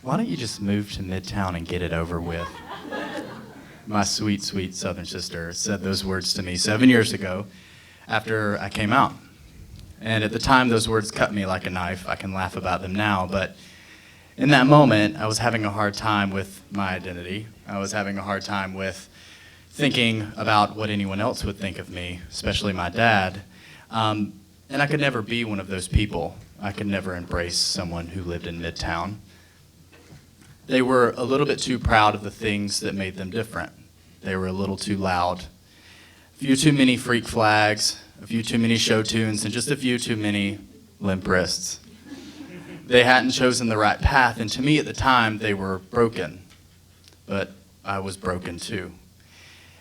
why don't you just move to Midtown and get it over with? My sweet, sweet Southern sister said those words to me 7 years ago after I came out. And at the time, those words cut me like a knife. I can laugh about them now, but in that moment, I was having a hard time with my identity. I was having a hard time with thinking about what anyone else would think of me, especially my dad. And I could never be one of those people. I could never embrace someone who lived in Midtown. They were a little bit too proud of the things that made them different. They were a little too loud. A few too many freak flags, a few too many show tunes, and just a few too many limp wrists. They hadn't chosen the right path, and to me at the time, they were broken. But I was broken too.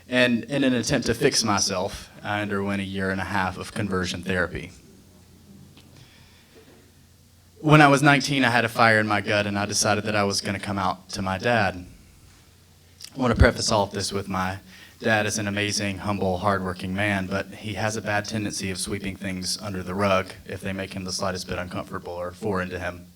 And in an attempt to fix myself, I underwent a 1.5 years of conversion therapy. When I was 19, I had a fire in my gut, and I decided that I was going to come out to my dad. I want to preface all of this with my dad is an amazing, humble, hardworking man, but he has a bad tendency of sweeping things under the rug if they make him the slightest bit uncomfortable or foreign to him.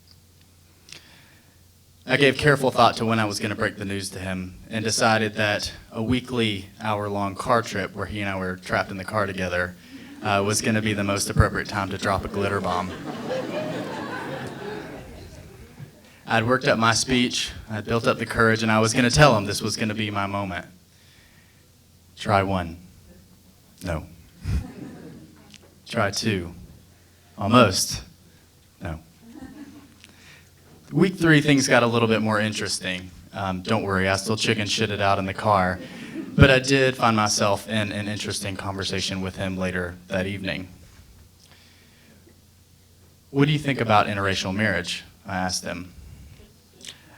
I gave careful thought to when I was going to break the news to him and decided that a weekly hour-long car trip where he and I were trapped in the car together was going to be the most appropriate time to drop a glitter bomb. I'd worked up my speech, I'd built up the courage, and I was going to tell him this was going to be my moment. Try 1. No. Try 2. Almost. No. Week 3, things got a little bit more interesting. Don't worry, I still chicken shitted out in the car, but I did find myself in an interesting conversation with him later that evening. What do you think about interracial marriage? I asked him.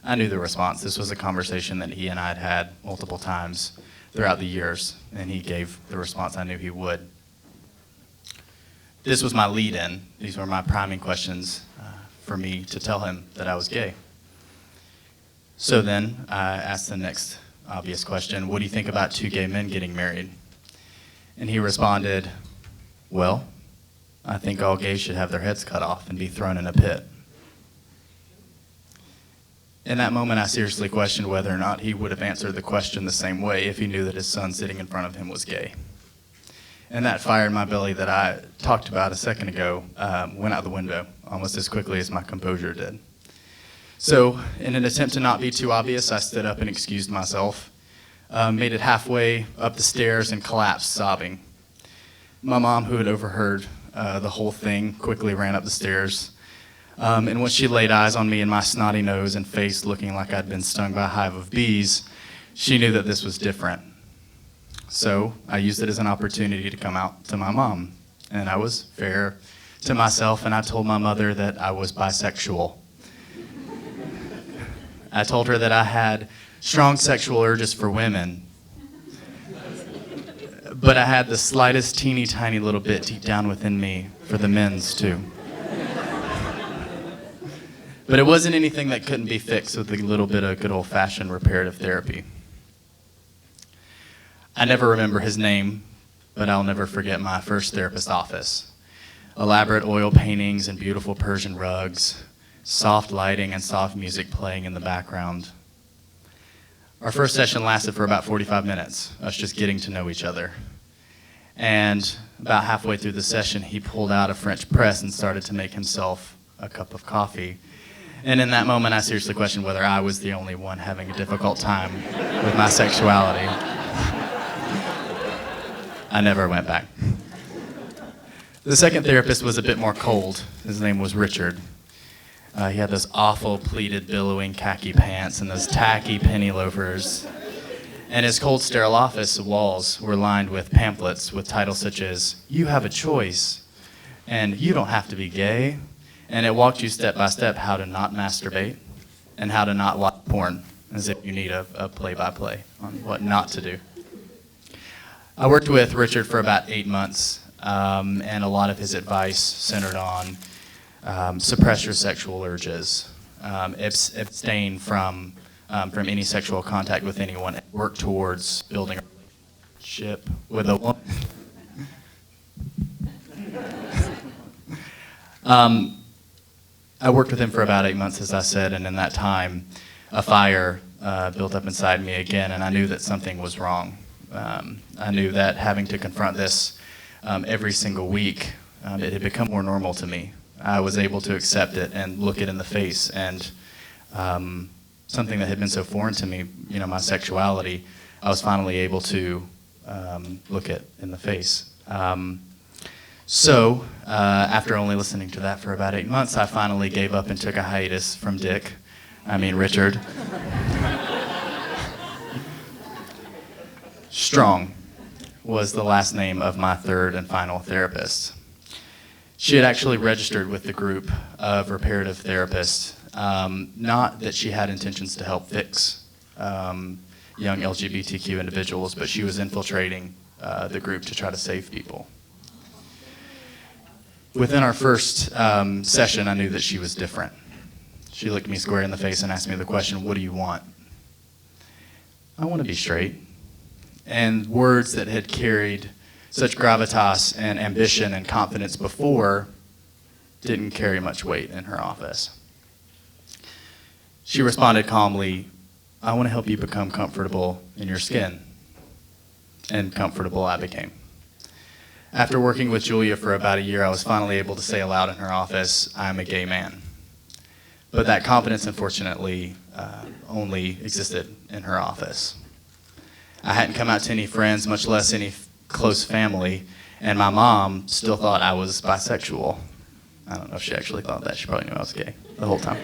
I knew the response. This was a conversation that he and I had had multiple times throughout the years, and he gave the response I knew he would. This was my lead-in. These were my priming questions for me to tell him that I was gay. So then I asked the next obvious question, what do you think about 2 gay men getting married? And he responded, well, I think all gays should have their heads cut off and be thrown in a pit. In that moment, I seriously questioned whether or not he would have answered the question the same way if he knew that his son sitting in front of him was gay. And that fire in my belly that I talked about a second ago went out the window almost as quickly as my composure did. So, in an attempt to not be too obvious, I stood up and excused myself, made it halfway up the stairs and collapsed sobbing. My mom, who had overheard the whole thing, quickly ran up the stairs. And when she laid eyes on me and my snotty nose and face looking like I'd been stung by a hive of bees, she knew that this was different. So I used it as an opportunity to come out to my mom. And I was fair to myself, and I told my mother that I was bisexual. I told her that I had strong sexual urges for women, but I had the slightest teeny tiny little bit deep down within me for the men's too. But it wasn't anything that couldn't be fixed with a little bit of good old-fashioned reparative therapy. I never remember his name, but I'll never forget my first therapist office. Elaborate oil paintings and beautiful Persian rugs, soft lighting and soft music playing in the background. Our first session lasted for about 45 minutes, us just getting to know each other. And about halfway through the session, he pulled out a French press and started to make himself a cup of coffee. And in that moment, I seriously questioned whether I was the only one having a difficult time with my sexuality. I never went back. The second therapist was a bit more cold. His name was Richard. He had those awful pleated billowing khaki pants and those tacky penny loafers. And his cold, sterile office walls were lined with pamphlets with titles such as, "You have a choice," and "You don't have to be gay." And it walked you step by step how to not masturbate and how to not watch porn, as if you need a play-by-play on what not to do. I worked with Richard for about 8 months, and a lot of his advice centered on suppress your sexual urges, abstain from any sexual contact with anyone, and work towards building a relationship with a woman. I worked with him for about 8 months, as I said, and in that time, a fire built up inside me again, and I knew that something was wrong. I knew that having to confront this every single week, it had become more normal to me. I was able to accept it and look it in the face, and something that had been so foreign to me, my sexuality, I was finally able to look it in the face. So after only listening to that for about 8 months, I finally gave up and took a hiatus from Richard. Strong was the last name of my third and final therapist. She had actually registered with the group of reparative therapists, not that she had intentions to help fix young LGBTQ individuals, but she was infiltrating the group to try to save people. Within our first session, I knew that she was different. She looked me square in the face and asked me the question, "What do you want?" "I want to be straight." And words that had carried such gravitas and ambition and confidence before didn't carry much weight in her office. She responded calmly, "I want to help you become comfortable in your skin." And comfortable I became. After working with Julia for about a year, I was finally able to say aloud in her office, "I'm a gay man." But that confidence, unfortunately, only existed in her office. I hadn't come out to any friends, much less any close family, and my mom still thought I was bisexual. I don't know if she actually thought that. She probably knew I was gay the whole time.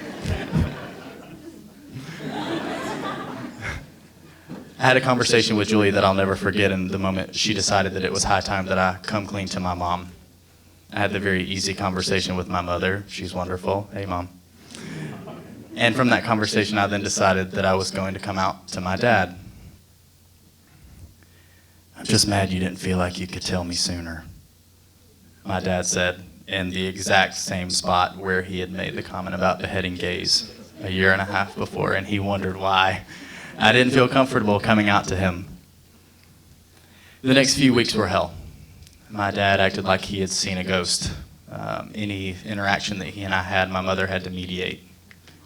I had a conversation with Julie that I'll never forget in the moment she decided that it was high time that I come clean to my mom. I had the very easy conversation with my mother. She's wonderful. "Hey, Mom." And from that conversation, I then decided that I was going to come out to my dad. "I'm just mad you didn't feel like you could tell me sooner," my dad said, in the exact same spot where he had made the comment about beheading gays a year and a half before, and he wondered why I didn't feel comfortable coming out to him. The next few weeks were hell. My dad acted like he had seen a ghost. Any interaction that he and I had, my mother had to mediate.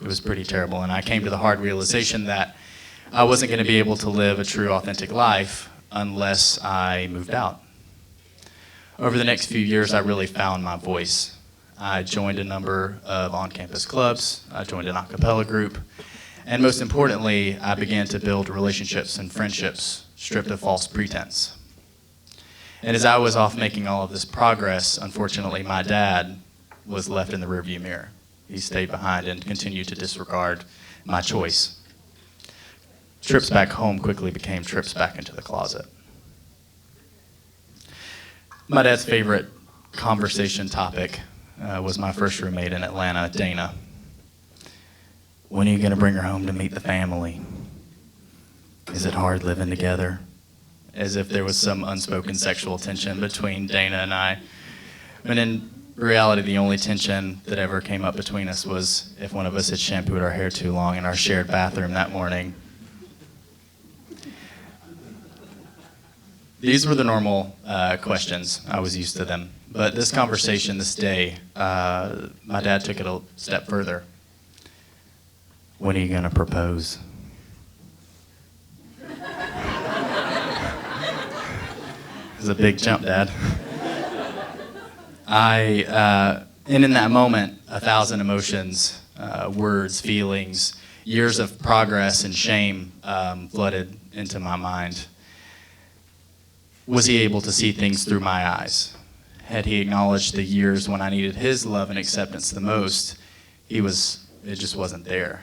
It was pretty terrible, and I came to the hard realization that I wasn't going to be able to live a true, authentic life unless I moved out. Over the next few years, I really found my voice. I joined a number of on-campus clubs, I joined an a cappella group, and most importantly, I began to build relationships and friendships stripped of false pretense. And as I was off making all of this progress, unfortunately, my dad was left in the rearview mirror. He stayed behind and continued to disregard my choice. Trips back home quickly became trips back into the closet. My dad's favorite conversation topic was my first roommate in Atlanta, Dana. "When are you going to bring her home to meet the family? Is it hard living together?" As if there was some unspoken sexual tension between Dana and I. When in reality, the only tension that ever came up between us was if one of us had shampooed our hair too long in our shared bathroom that morning. These were the normal questions. I was used to them. But this conversation, this day, my dad took it a step further. "When are you going to propose?" It was a big jump, Dad. And in that moment, 1,000 emotions, words, feelings, years of progress and shame flooded into my mind. Was he able to see things through my eyes? Had he acknowledged the years when I needed his love and acceptance the most? It just wasn't there.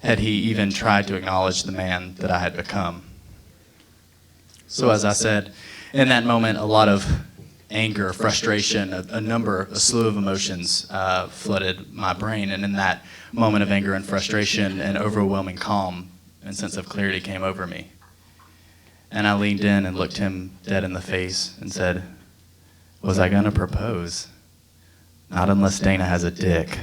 Had he even tried to acknowledge the man that I had become? So as I said, in that moment, a lot of anger, frustration, a slew of emotions flooded my brain. And in that moment of anger and frustration, an overwhelming calm and sense of clarity came over me. And I leaned in and looked him dead in the face and said, "Was I going to propose? Not unless Dana has a dick."